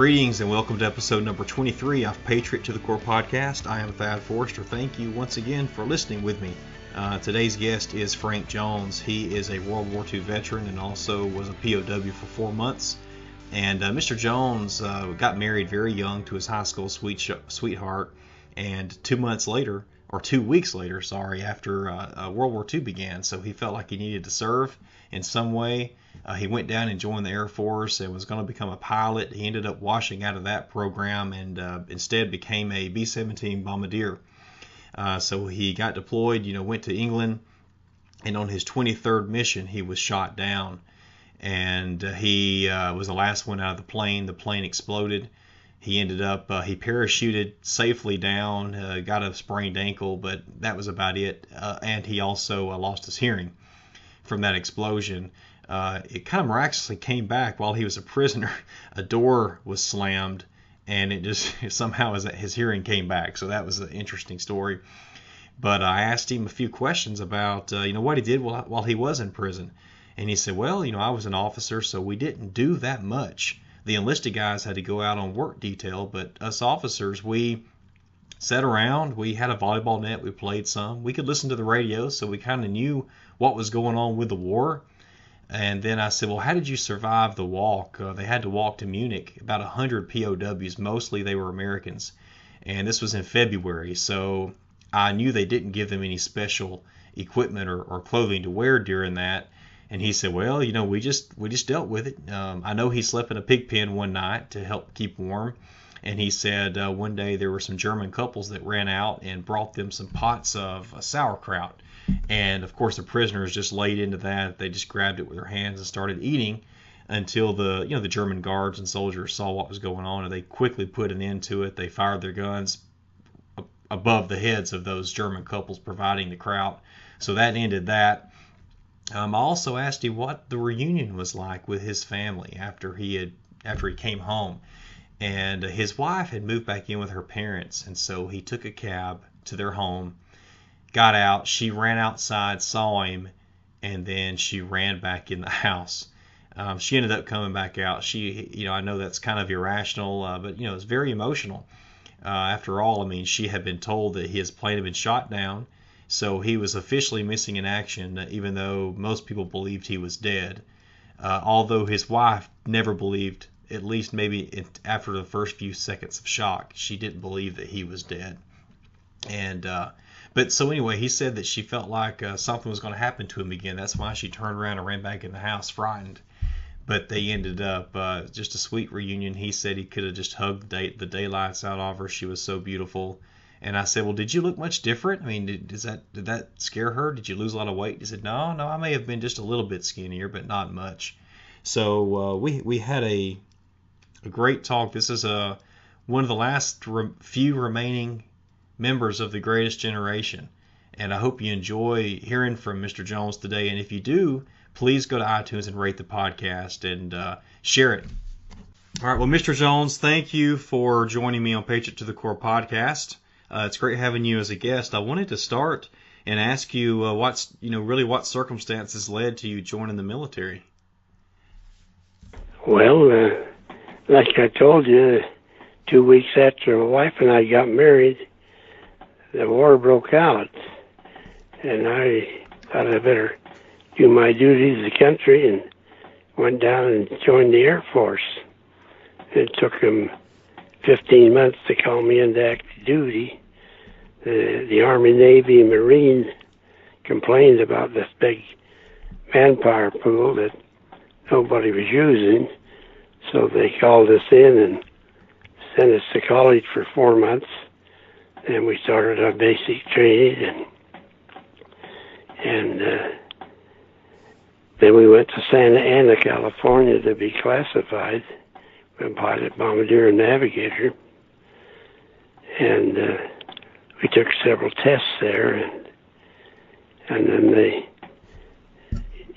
Greetings and welcome to episode number 23 of Patriot to the Core podcast. I am Thad Forrester. Thank you once again for listening with me. Today's guest is Frank Jones. He is a World War II veteran and also was a POW for 4 months. And Mr. Jones got married very young to his high school sweetheart. And 2 weeks later, after World War II began, so he felt like he needed to serve in some way. He went down and joined the Air Force and was going to become a pilot. He ended up washing out of that program and instead became a B-17 Bombardier. So he got deployed, went to England, and on his 23rd mission he was shot down. And he was the last one out of the plane. The plane exploded. He ended up, he parachuted safely down, got a sprained ankle, but that was about it. And he also lost his hearing from that explosion. It kind of miraculously came back while he was a prisoner. A door was slammed, and it just somehow his hearing came back. So that was an interesting story. But I asked him a few questions about what he did while he was in prison, and he said, well, I was an officer, so we didn't do that much. The enlisted guys had to go out on work detail, but us officers, we sat around, we had a volleyball net, we played some, we could listen to the radio, so we kind of knew what was going on with the war. And then I said, well, how did you survive the walk? They had to walk to Munich, about 100 POWs, mostly they were Americans. And this was in February, so I knew they didn't give them any special equipment or clothing to wear during that. And he said, well, we just dealt with it. I know he slept in a pig pen one night to help keep warm. And he said one day there were some German couples that ran out and brought them some pots of sauerkraut. And of course the prisoners just laid into that. They just grabbed it with their hands and started eating until the German guards and soldiers saw what was going on, and they quickly put an end to it. They fired their guns above the heads of those German couples providing the kraut. So that ended that. I also asked him what the reunion was like with his family after he came home. And his wife had moved back in with her parents, and so he took a cab to their home, got out, she ran outside, saw him, and then she ran back in the house. She ended up coming back out. She, I know that's kind of irrational, but it's very emotional. After all, she had been told that his plane had been shot down, so he was officially missing in action, even though most people believed he was dead. Although his wife never believed, at least maybe after the first few seconds of shock, she didn't believe that he was dead. And but so anyway, he said that she felt like something was going to happen to him again. That's why she turned around and ran back in the house, frightened. But they ended up just a sweet reunion. He said he could have just hugged the daylights out of her. She was so beautiful. And I said, well, did you look much different? Did that scare her? Did you lose a lot of weight? He said, no, I may have been just a little bit skinnier, but not much. So we had a great talk. This is one of the last few remaining members of the greatest generation. And I hope you enjoy hearing from Mr. Jones today. And if you do, please go to iTunes and rate the podcast and share it. All right. Well, Mr. Jones, thank you for joining me on Patriot to the Core podcast. It's great having you as a guest. I wanted to start and ask you what circumstances led to you joining the military. Well, like I told you, 2 weeks after my wife and I got married, the war broke out, and I thought I better do my duty to the country and went down and joined the Air Force. It took them 15 months to call me into active duty. The Army, Navy, and Marine complained about this big manpower pool that nobody was using, so they called us in and sent us to college for 4 months. And we started our basic training, and then we went to Santa Ana, California to be classified. We were pilot, bombardier, and navigator. And we took several tests there, and then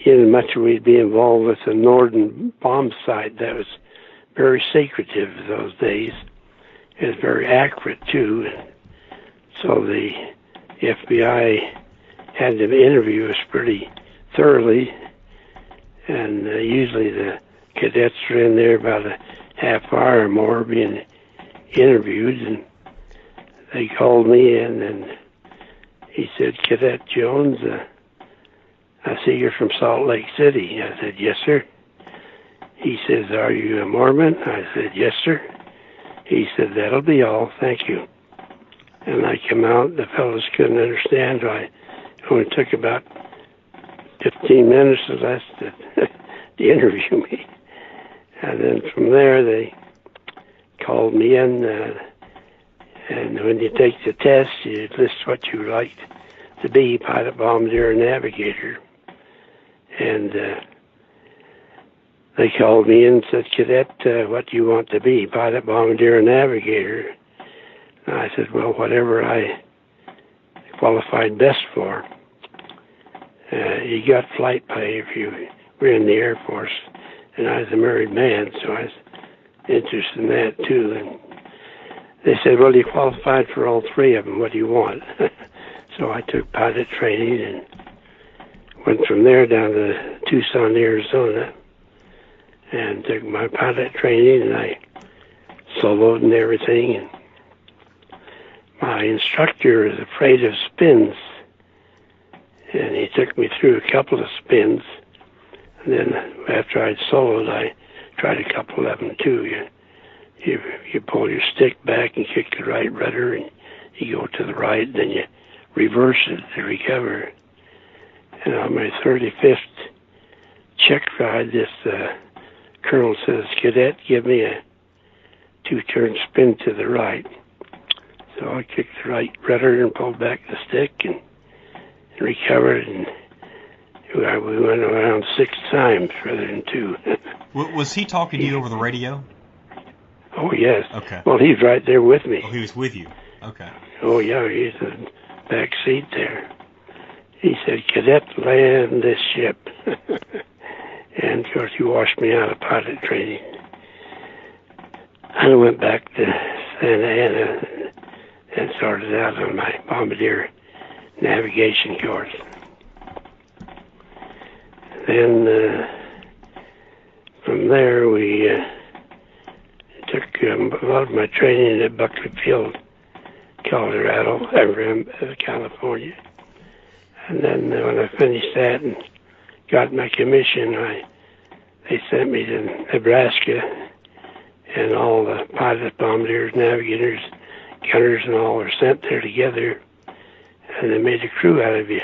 in much we'd be involved with the Norden bomb site that was very secretive those days. It was very accurate, too. So the FBI had to interview us pretty thoroughly, and usually the cadets are in there about a half hour or more being interviewed, and they called me in, and he said, "Cadet Jones, I see you're from Salt Lake City." I said, "Yes, sir." He says, "Are you a Mormon?" I said, "Yes, sir." He said, "That'll be all, thank you." And I come out, the fellows couldn't understand why it only took about 15 minutes or less to interview me. And then from there, they called me in, and when you take the test, you list what you like to be, pilot, bombardier, navigator. And they called me in and said, "Cadet, what do you want to be, pilot, bombardier, or navigator?" And I said, "Well, whatever I qualified best for." You got flight pay if you were in the Air Force, and I was a married man, so I was interested in that too. And they said, "Well, you qualified for all three of them. What do you want?" So I took pilot training and went from there down to Tucson, Arizona, and took my pilot training, and I soloed and everything. And my instructor was afraid of spins, and he took me through a couple of spins. And then after I'd soloed, I tried a couple of them too. You pull your stick back and kick the right rudder, and you go to the right, and then you reverse it to recover. And on my 35th check ride, this colonel says, "Cadet, give me a 2-turn spin to the right." So I kicked the right rudder and pulled back the stick and recovered, and we went around 6 times rather than 2. Was he talking to you over the radio? Oh, yes. Okay. Well, he's right there with me. Oh, he was with you. Okay. Oh, yeah, he's in the back seat there. He said, "Cadet, land this ship." And, of course, he washed me out of pilot training. I went back to Santa Ana and started out on my Bombardier navigation course. Then from there we took a lot of my training at Buckley Field, Colorado, California. And then when I finished that and got my commission, they sent me to Nebraska, and all the pilots, bombardiers, navigators, gunners, and all were sent there together, and they made a crew out of you.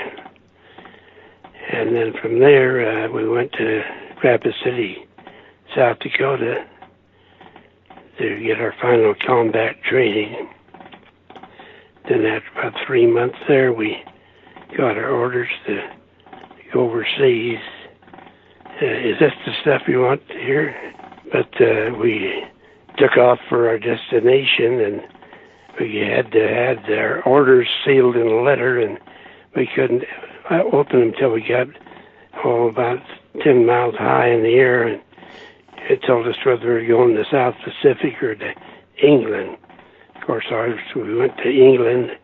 And then from there, we went to Rapid City, South Dakota, to get our final combat training. Then after about 3 months there, we got our orders to go overseas. Is this the stuff you want to hear? But we took off for our destination, and we had to have our orders sealed in a letter, and we couldn't open them until we got about 10 miles high in the air, and it told us whether we were going to the South Pacific or to England. Of course, we went to England,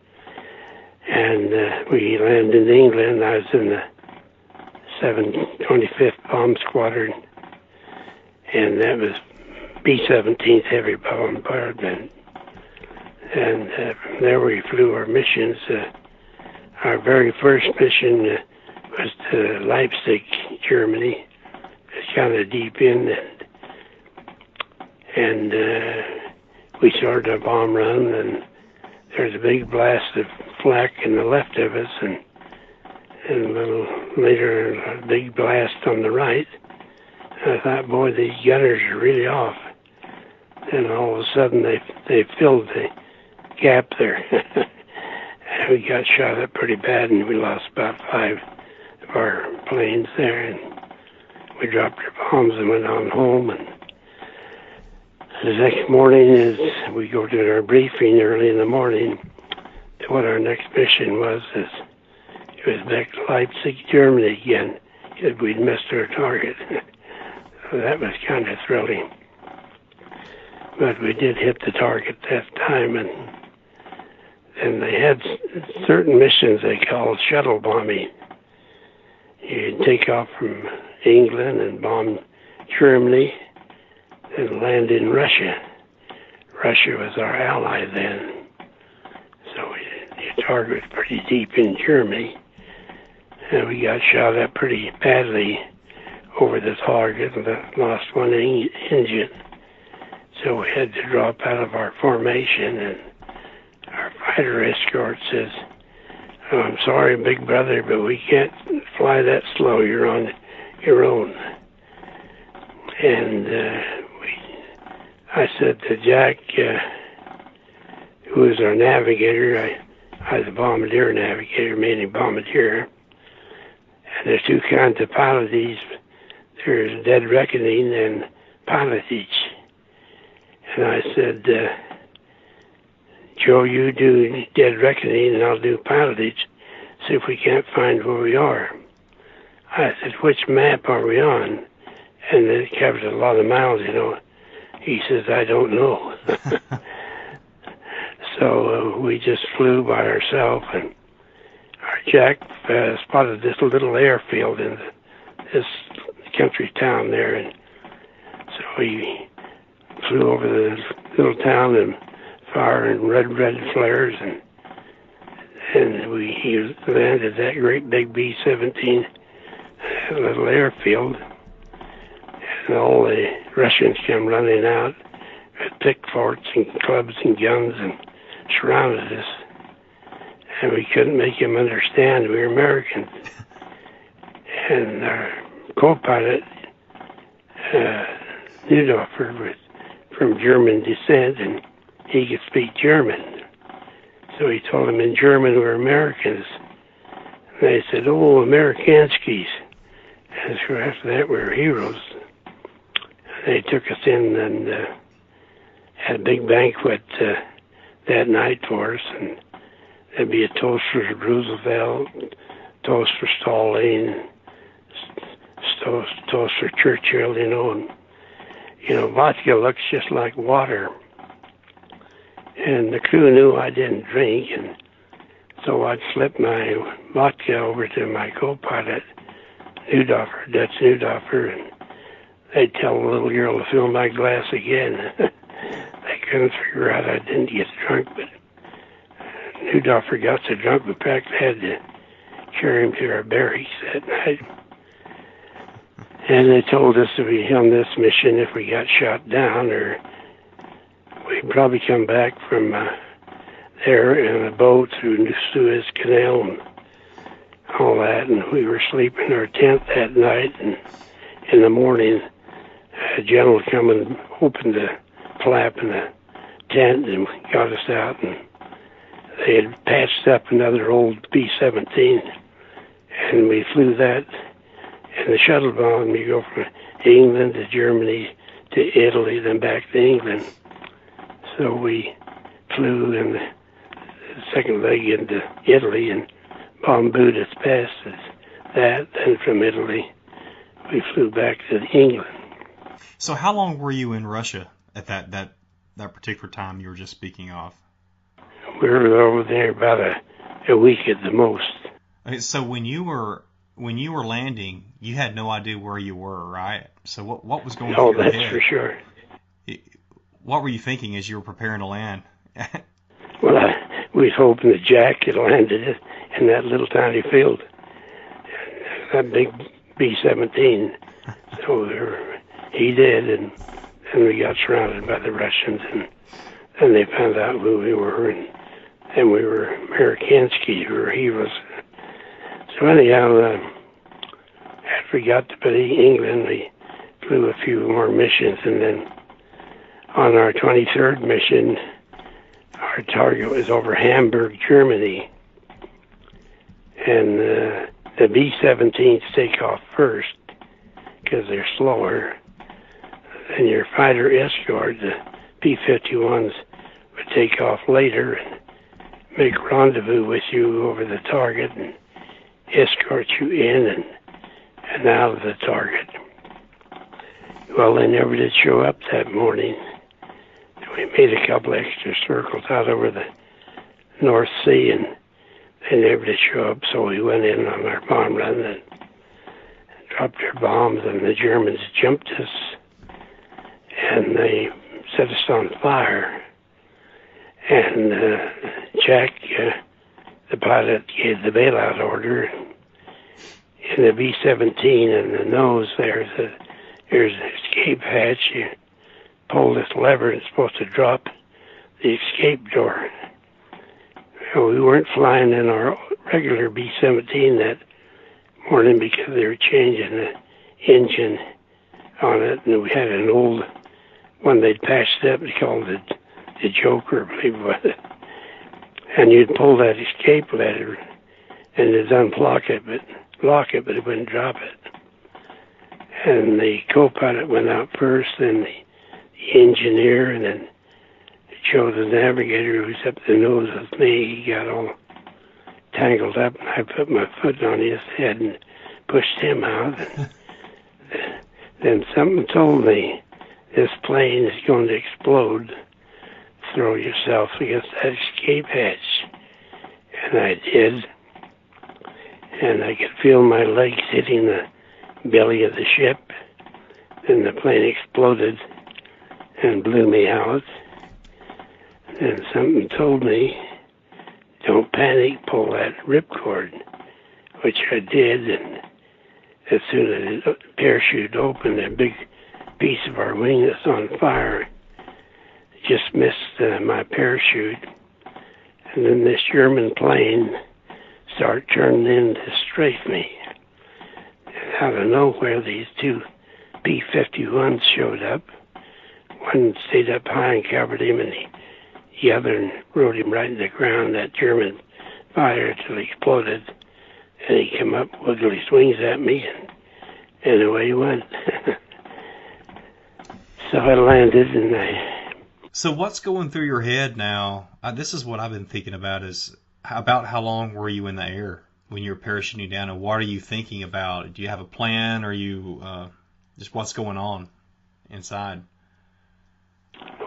and we landed in England. I was in the 725th Bomb Squadron, and that was B-17 heavy bombardment. And from there we flew our missions. Our very first mission was to Leipzig, Germany. It's kind of deep in, and we started a bomb run, and there's a big blast of flak in the left of us, and a little later a big blast on the right. And I thought, boy, these gunners are really off. And all of a sudden they filled the gap there. We got shot up pretty bad, and we lost about 5 of our planes there, and we dropped our bombs and went on home. And the next morning, as we go to our briefing early in the morning, what our next mission was, it was back to Leipzig, Germany again, because we'd missed our target. So that was kind of thrilling. But we did hit the target that time, and they had certain missions they called shuttle bombing. You'd take off from England and bomb Germany, and land in Russia. Russia was our ally then. So the target was pretty deep in Germany. And we got shot at pretty badly over the target and lost one engine. So we had to drop out of our formation, and our fighter escort says, "Oh, I'm sorry, big brother, but we can't fly that slow. You're on your own." And I said to Jack, who was our navigator, I was a Bombardier navigator, mainly Bombardier. And there's two kinds of pilotage. There's dead reckoning and pilotage. And I said, Joe, you do dead reckoning and I'll do pilotage. See if we can't find where we are. I said, which map are we on? And it covers a lot of miles, you know. He says, I don't know. So we just flew by ourselves, and our Jack spotted this little airfield in this country town there, and so he flew over the little town and firing red flares, and he landed that great big B-17 little airfield, and all the Russians came running out with pickforks and clubs and guns and surrounded us, and we couldn't make him understand we were Americans. And our co-pilot, Nudoffer, was from German descent, and he could speak German. So he told them in German we're Americans. And they said, "Oh, Amerikanskis." And so after that we were heroes. They took us in and had a big banquet that night for us, and there'd be a toast for Roosevelt, toast for Stalin, toast for Churchill, you know. And, you know, vodka looks just like water. And the crew knew I didn't drink, and so I'd slip my vodka over to my co-pilot, Nudoffer, Dutch Nudoffer, and they'd tell the little girl to fill my glass again. They couldn't figure out I didn't get drunk, but Nudoffer got so drunk we practically had to carry him to our barracks that night. And they told us to be on this mission if we got shot down, or we'd probably come back from there in a boat through the Suez Canal and all that. And we were sleeping in our tent that night, and in the morning, a general come and opened the flap in the tent and got us out, and they had patched up another old B-17, and we flew that in the shuttle bomb. You go from England to Germany to Italy, then back to England. So we flew in the second leg into Italy and bombed as fast as that. Then from Italy, we flew back to England. So how long were you in Russia at that particular time you were just speaking of? We were over there about a week at the most. Okay, so when you were landing, you had no idea where you were, right? So what was going through your head? Oh, that's for sure. What were you thinking as you were preparing to land? Well, we was hoping that Jack had landed in that little tiny field, that big B-17. So he did, and we got surrounded by the Russians, and then they found out who we were, and we were Amerikanskis, we were heroes. So anyhow, after we got to England, we flew a few more missions, and then on our 23rd mission, our target was over Hamburg, Germany, and the B-17s take off first because they're slower, and your fighter escort, the P-51s, would take off later and make rendezvous with you over the target and escort you in and out of the target. Well, they never did show up that morning. We made a couple extra circles out over the North Sea, and they never did show up, so we went in on our bomb run and dropped our bombs, and the Germans jumped us. and they set us on fire. And Jack, the pilot, gave the bailout order. In the B-17 in the nose there's an escape hatch. You pull this lever and it's supposed to drop the escape door. Well, we weren't flying in our regular B-17 that morning because they were changing the engine on it, and we had an old one they'd patched up. They called it the Joker, I believe it was. And you'd pull that escape lever and it'd unlock it, but it wouldn't drop it. And the co-pilot went out first, then the engineer, and then Joe, the navigator, who was up the nose with me. He got all tangled up, and I put my foot on his head and pushed him out. Then something told me, this plane is going to explode. Throw yourself against that escape hatch. And I did. And I could feel my legs hitting the belly of the ship. Then the plane exploded and blew me out. And something told me, don't panic, pull that ripcord, which I did. And as soon as the parachute opened, a big piece of our wing that's on fire just missed my parachute. And then this German plane started turning in to strafe me. And out of nowhere, these two P-51s showed up. One stayed up high and covered him, and the other rode him right in the ground. That German fired till he exploded. And he came up, wiggled his wings at me, and away he went. So I landed, and So what's going through your head now? This is what I've been thinking about, is about how long were you in the air when you were parachuting down, and what are you thinking about? Do you have a plan, or you just what's going on inside?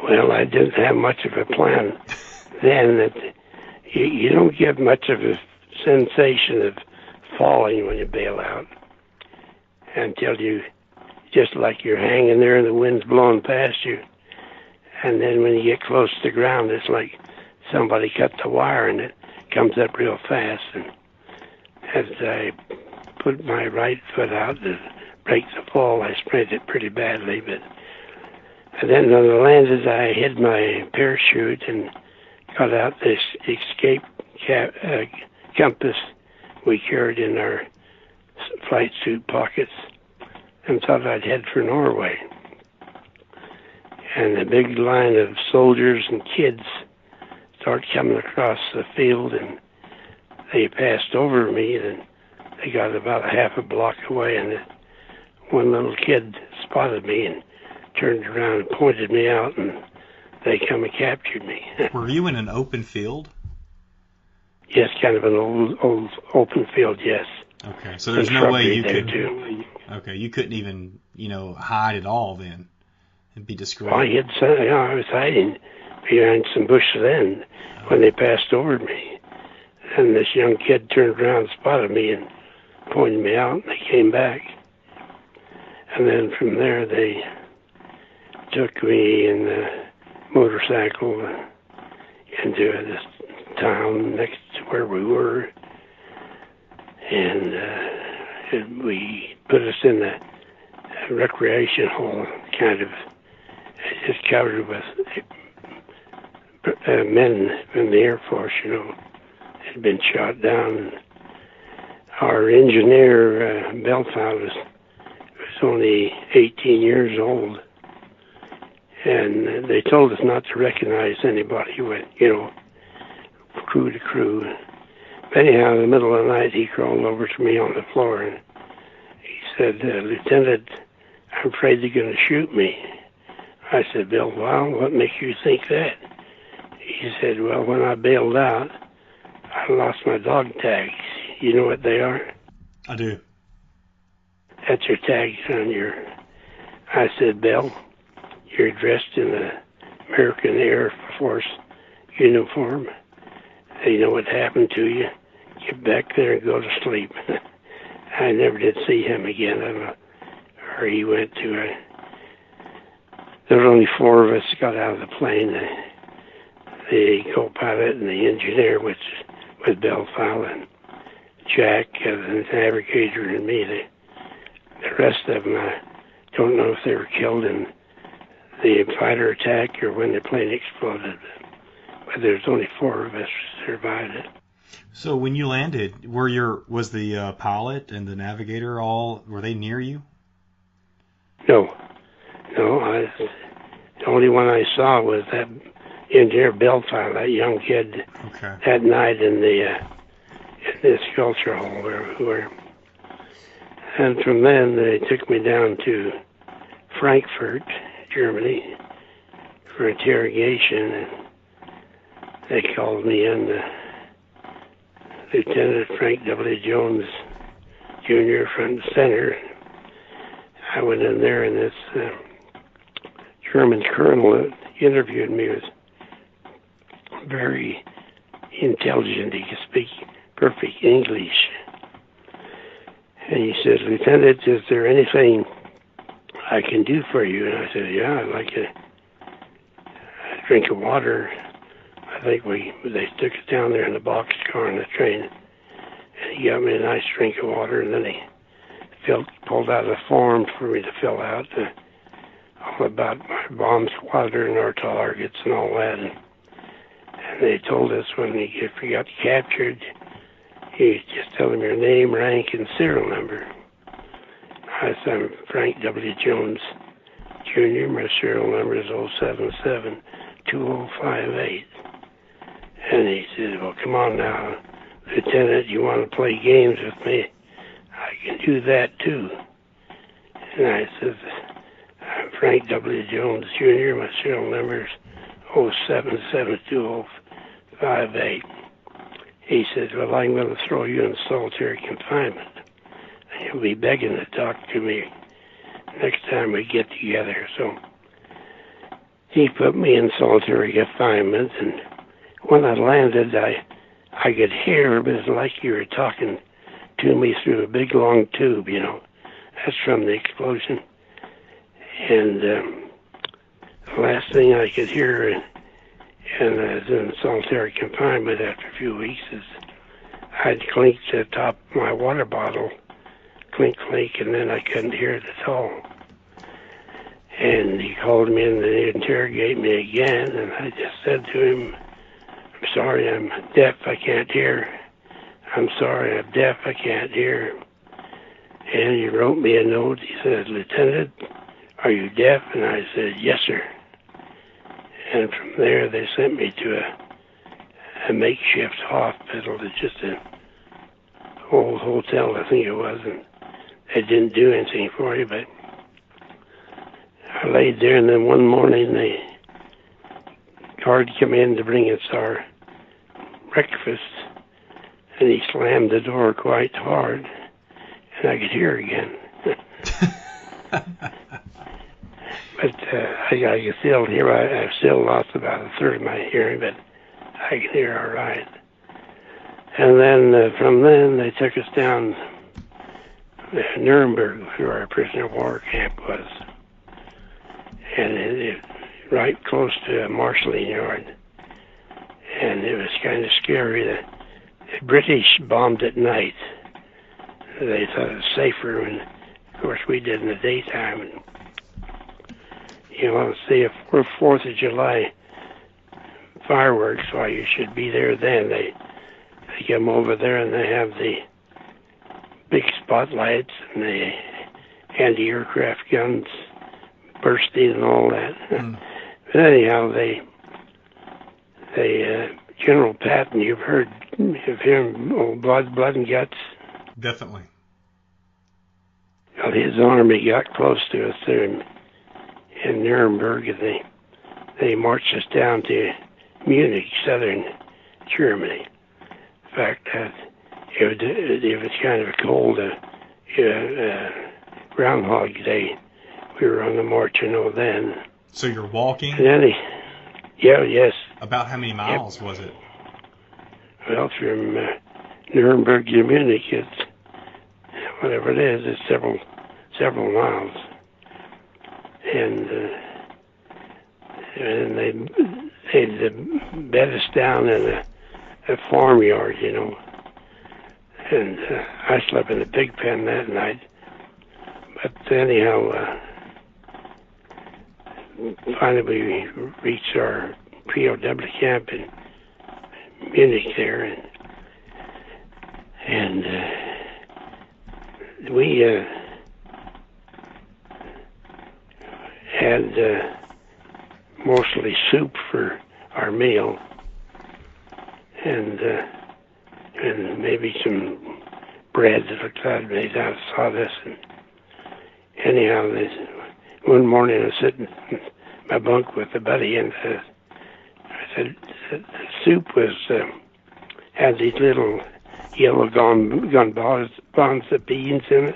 Well, I didn't have much of a plan then. That you don't get much of a sensation of falling when you bail out until you, just like you're hanging there and the wind's blowing past you. And then when you get close to the ground, it's like somebody cut the wire and it comes up real fast. And as I put my right foot out to break the fall, I sprained it pretty badly. And then when I landed, I hid my parachute and got out this escape compass we carried in our flight suit pockets and thought I'd head for Norway. And a big line of soldiers and kids started coming across the field, and they passed over me, and they got about a half a block away, and one little kid spotted me and turned around and pointed me out, and they come and captured me. Were you in an open field? Yes, kind of an old open field, yes. Okay, so there's no way you could. Too. Okay, you couldn't even, hide at all then and be discreet. Well, I was hiding behind some bushes then when they passed over me. And this young kid turned around and spotted me and pointed me out, and they came back. And then from there, they took me in the motorcycle into this town next to where we were. And we put us in the recreation hall, kind of just covered with men from the Air Force, had been shot down. Our engineer, Belfast, was only 18 years old, and they told us not to recognize anybody with, crew to crew. Anyhow, in the middle of the night, he crawled over to me on the floor, and he said, Lieutenant, I'm afraid they're going to shoot me. I said, Bill, well, what makes you think that? He said, well, when I bailed out, I lost my dog tags. You know what they are? I do. That's your tags on your... I said, Bill, you're dressed in the American Air Force uniform. They know what happened to you. Get back there and go to sleep. I never did see him again. I don't know where he went to. there were only 4 of us got out of the plane. The co-pilot and the engineer, which was Belfile, and Jack, the navigator, and me. The rest of them, I don't know if they were killed in the fighter attack or when the plane exploded. But there's only 4 of us who survived it. So when you landed, was the pilot and the navigator were they near you? No. The only one I saw was that engineer Belfile, that young kid, that night in this culture hall where we were. And from then they took me down to Frankfurt, Germany, for interrogation, and they called me in. Lieutenant Frank W. Jones, Jr., front and center. I went in there, and this German colonel that interviewed me was very intelligent. He could speak perfect English. And he said, "Lieutenant, is there anything I can do for you?" And I said, "Yeah, I'd like a drink of water." I think they took us down there in the boxcar on the train, and he got me a nice drink of water, and then he pulled out a form for me to fill out, all about my bomb squadron, our targets, and all that. And they told us if we got captured, you just tell them your name, rank, and serial number. I said, "I'm Frank W. Jones, Jr. My serial number is 077-2058. And he said, "Well, come on now, Lieutenant, you want to play games with me? I can do that too." And I said, "I'm Frank W. Jones, Jr. My serial number is 077-2058. He said, "Well, I'm going to throw you in solitary confinement. And you'll be begging to talk to me next time we get together." So he put me in solitary confinement, and when I landed, I could hear, but it's like you were talking to me through a big long tube, That's from the explosion. And the last thing I could hear, and I was in solitary confinement after a few weeks, is I'd clink to the top of my water bottle, clink, clink, and then I couldn't hear it at all. And he called me in to interrogate me again, and I just said to him, "I'm sorry, I'm deaf, I can't hear. I'm sorry, I'm deaf, I can't hear." And he wrote me a note. He said, "Lieutenant, are you deaf?" And I said, "Yes, sir." And from there, they sent me to a makeshift hospital. It's just an old hotel, I think it was, and they didn't do anything for you, but I laid there, and then one morning, the guard came in to bring us our breakfast, and he slammed the door quite hard, and I could hear again. But I can still hear. I've still lost about a third of my hearing, but I can hear all right. And then from then, they took us down to Nuremberg, where our prisoner of war camp was, and it right close to a marshalling yard. And it was kind of scary. The British bombed at night. They thought it was safer, and of course we did in the daytime. And, let's see, if we're 4th of July fireworks, why you should be there then. They come over there and they have the big spotlights and the anti-aircraft guns bursting and all that. But anyhow, General Patton, you've heard of him, old Blood and Guts? Definitely. Well, his army got close to us there in Nuremberg, and they marched us down to Munich, southern Germany. In fact, it was kind of a cold Groundhog Day. We were on the march, then. So you're walking? And then yes. About how many miles was it? Well, from Nuremberg to Munich, it's whatever it is, it's several miles. And and they'd bed us down in a farmyard, you know. And I slept in a pig pen that night. But anyhow, finally we reached our POW camp in Munich there, and we had mostly soup for our meal, and maybe some bread that looked like made out of sawdust. And anyhow, one morning I was sitting in my bunk with a buddy, and I said the soup had these little yellow gun bonds of beans in it.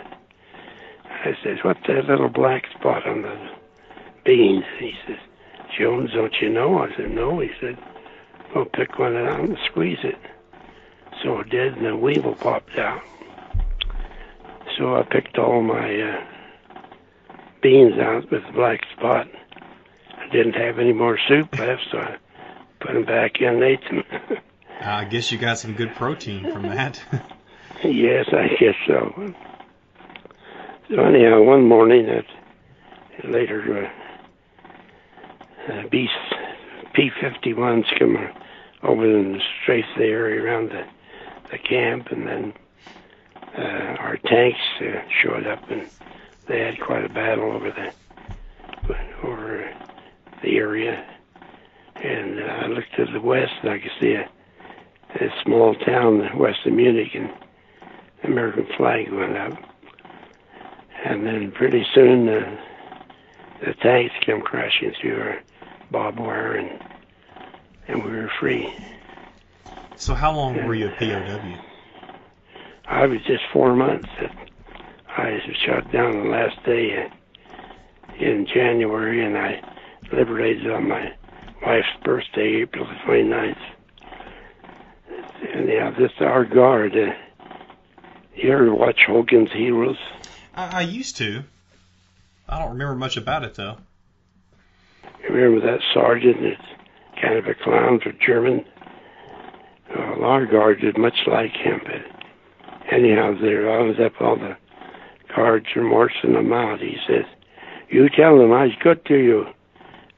I said, "What's that little black spot on the beans?" He says, "Jones, don't you know?" I said, "No." He said, "Well, pick one out and squeeze it." So I did, and the weevil popped out. So I picked all my beans out with the black spot. I didn't have any more soup left, so I put them back in and ate them. I guess you got some good protein from that. Yes, I guess so. So anyhow, one morning, later, P-51s come over and strafe the area around the camp, and then our tanks showed up, and they had quite a battle over the area. And I looked to the west, and I could see a small town west of Munich, and the American flag went up. And then pretty soon the tanks came crashing through our barbed wire, and we were free. So how long were you a POW? I was just 4 months. I was shot down the last day in January, and I liberated on my wife's birthday, April the 29th. And yeah, this is our guard. You ever watch Hogan's Heroes? I used to. I don't remember much about it, though. You remember that sergeant that's kind of a clown for German? Well, our guard did much like him, but anyhow, I was up all the guards were marching them out. He says, "You tell them I was good to you."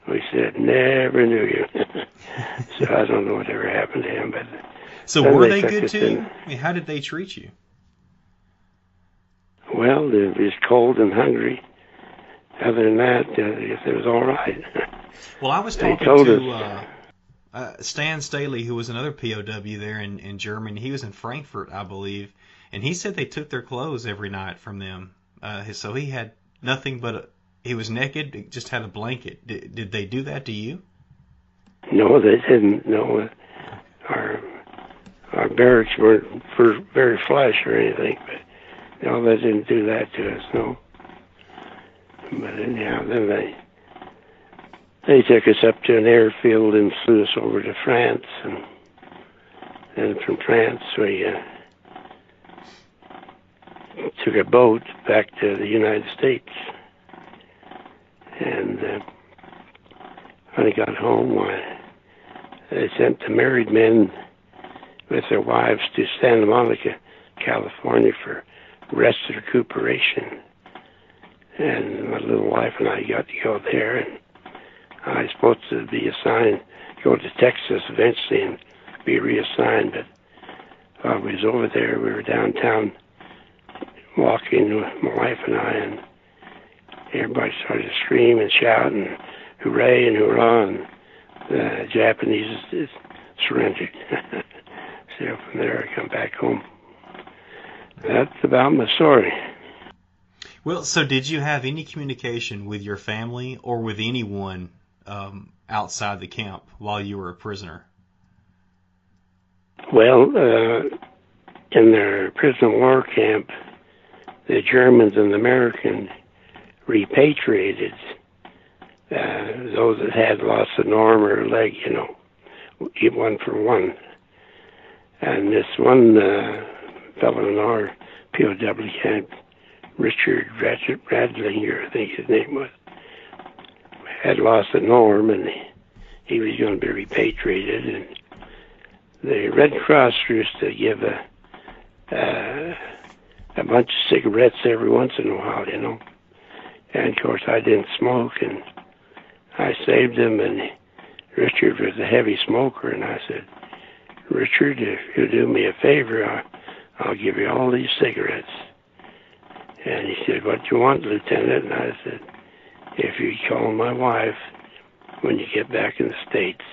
We said, "Never knew you." So I don't know whatever happened to him, but so were they good to you? I mean, how did they treat you? Well, it was cold and hungry. Other than that, I guess it was all right. Well, I was talking to Stan Staley, who was another POW there in Germany. He was in Frankfurt, I believe, and he said they took their clothes every night from them. So he had nothing but he was naked, just had a blanket. Did they do that to you? No, they didn't. No, our barracks weren't very flash or anything, but no, they didn't do that to us. No. But anyhow, then they took us up to an airfield and flew us over to France, and then from France we took a boat back to the United States. And when I got home, they sent the married men with their wives to Santa Monica, California for rest and recuperation. And my little wife and I got to go there, and I was supposed to be assigned, go to Texas eventually and be reassigned, but while we was over there, we were downtown walking with my wife and I, and everybody started to scream and shout and hooray and hurrah, and the Japanese surrendered. So from there I come back home. That's about my story. Well, so did you have any communication with your family or with anyone outside the camp while you were a prisoner? Well, in their prison war camp, the Germans and the Americans repatriated those that had lost an arm or a leg, one for one. And this one fellow in our POW camp, Richard Radlinger, I think his name was, had lost an arm, and he was going to be repatriated, and the Red Cross used to give a bunch of cigarettes every once in a while, you know. And of course I didn't smoke, and I saved them, and Richard was a heavy smoker, and I said, Richard, if you do me a favor, I'll give you all these cigarettes. And he said, what do you want, Lieutenant? And I said, if you call my wife when you get back in the States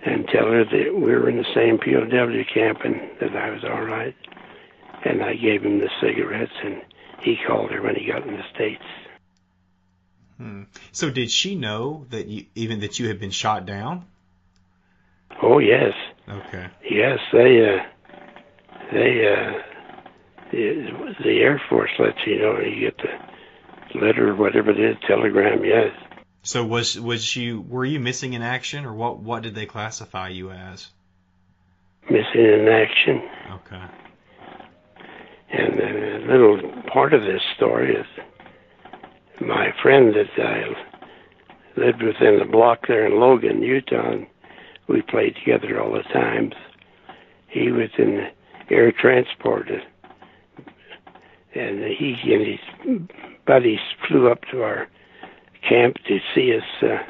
and tell her that we were in the same POW camp and that I was all right. And I gave him the cigarettes, and he called her when he got in the States. So did she know that you had been shot down? Oh, yes. Okay. Yes, the Air Force lets you know. You get the letter or whatever it is, telegram, yes. So were you missing in action, or what did they classify you as? Missing in action. Okay. And a little part of this story is my friend that I lived within the block there in Logan, Utah, and we played together all the time. He was in the air transport, and he and his buddies flew up to our camp to see us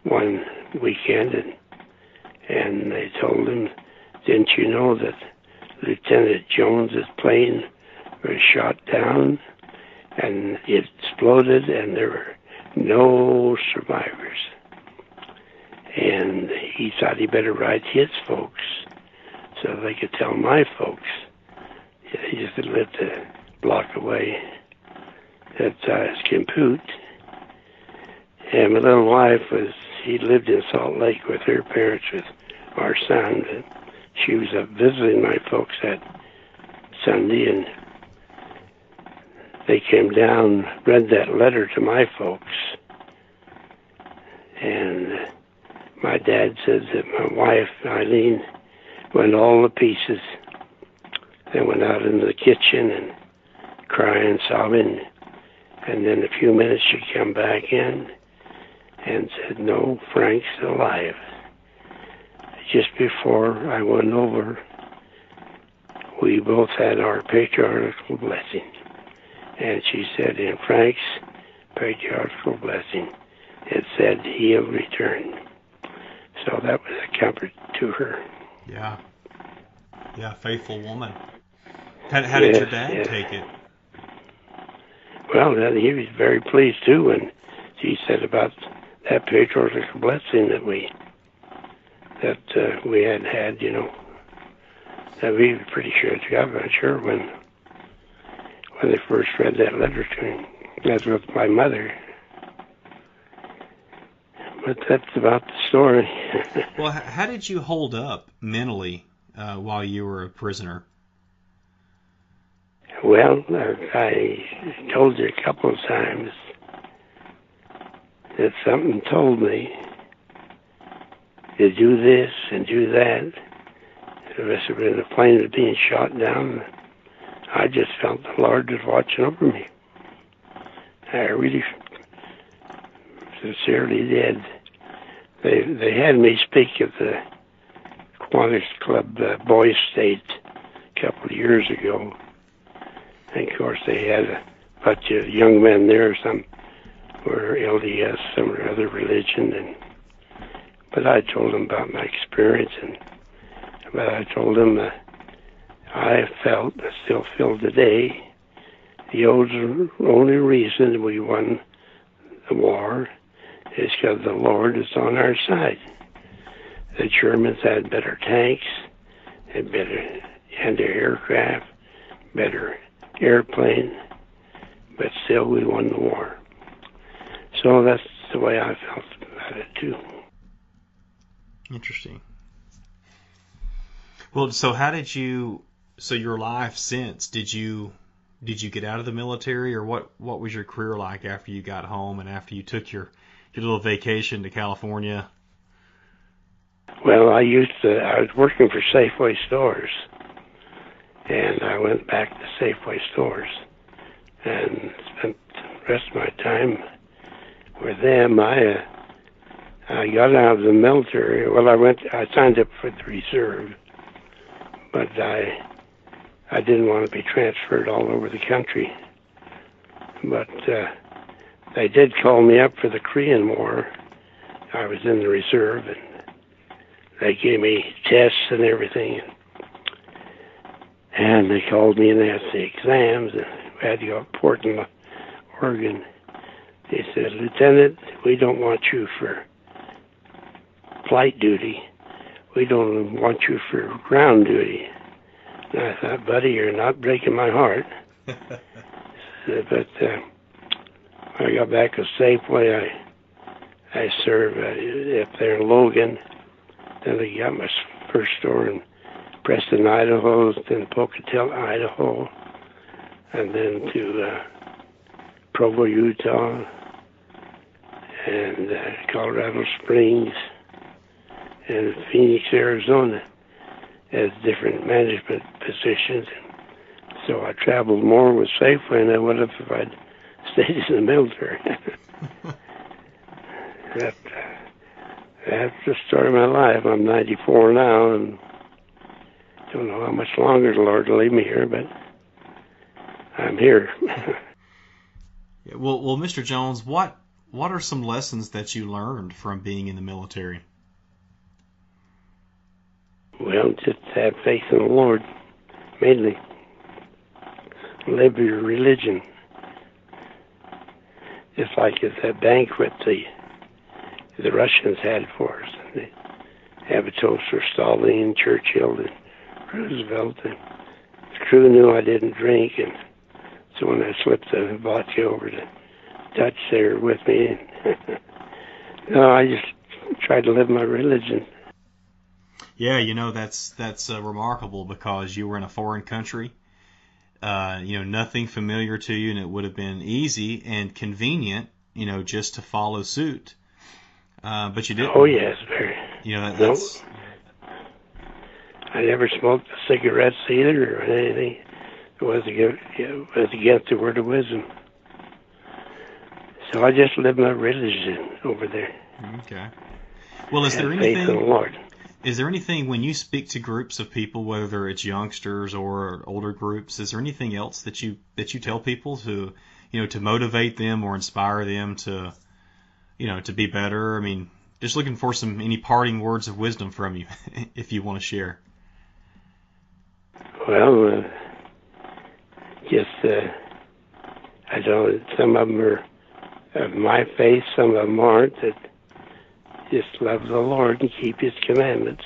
one weekend, and they told him, didn't you know that Lieutenant Jones's plane was shot down and it exploded and there were no survivors? And he thought he better write his folks so they could tell my folks. He just lived a block away at Skimpute. And my little wife she lived in Salt Lake with her parents, with our son. And she was up visiting my folks that Sunday, and they came down, read that letter to my folks. And my dad says that my wife, Eileen, went all to pieces. They went out into the kitchen and crying, sobbing. And then a few minutes she came back in and said, no, Frank's alive. Just before I went over, we both had our patriarchal blessing. And she said, in Frank's patriarchal blessing, it said he'll return. So that was a comfort to her. Yeah. Yeah, faithful woman. How did your dad take it? Well, he was very pleased too when she said about that patriarchal blessing that we had, you know. That we were pretty sure it's God, I'm sure when they first read that letter to him. That was my mother. But that's about the story. Well, how did you hold up mentally while you were a prisoner? Well, I told you a couple of times that something told me to do this and do that. The rest of it, the plane was being shot down. I just felt the Lord was watching over me. I really sincerely did. They had me speak at the Kiwanis Club Boys State a couple of years ago. And of course they had a bunch of young men there. Some were LDS, some were other religion. But I told them about my experience, but I told them I felt, I still feel today, the only reason we won the war is because the Lord is on our side. The Germans had better tanks, had better anti-aircraft, better airplane, but still we won the war. So that's the way I felt about it too. Interesting. Well, so your life since, did you get out of the military, or what was your career like after you got home and after you took your little vacation to California? Well, I was working for Safeway stores, and I went back to Safeway stores and spent the rest of my time with them. I I got out of the military. Well, I signed up for the reserve, but I didn't want to be transferred all over the country. But they did call me up for the Korean War. I was in the reserve, and they gave me tests and everything. And they called me and asked the exams, and I had to go to Portland, Oregon. They said, "Lieutenant, we don't want you for flight duty. We don't want you for ground duty." And I thought, "Buddy, you're not breaking my heart." But when I got back to Safeway, I served up there in Logan. Then I got my first store in Preston, Idaho, then Pocatello, Idaho, and then to Provo, Utah, and Colorado Springs, and Phoenix, Arizona, as different management positions. So I traveled more with Safeway than I would have if I'd stayed in the military. That's the story of my life. I'm 94 now, and don't know how much longer the Lord will leave me here, but I'm here. Yeah, well, Mr. Jones, what are some lessons that you learned from being in the military? Well, just have faith in the Lord, mainly. Live your religion. Just like at that banquet the Russians had for us. They have a toast for Stalin, Churchill, and Roosevelt. And the crew knew I didn't drink, and so when I slipped the vodka over to Dutch, they were with me. No, I just tried to live my religion. Yeah, that's remarkable, because you were in a foreign country. Nothing familiar to you, and it would have been easy and convenient, just to follow suit. But you didn't. Oh yes, very. That's. I never smoked cigarettes either or anything. It was against the word of wisdom. So I just lived my religion over there. Okay. Well, is there anything? Faith in the Lord. Is there anything, when you speak to groups of people, whether it's youngsters or older groups, is there anything else that you tell people to motivate them or inspire them to be better? I mean, just looking for any parting words of wisdom from you, if you want to share. Well, I don't. Some of them are of my faith, some of them aren't. That just love the Lord and keep His commandments.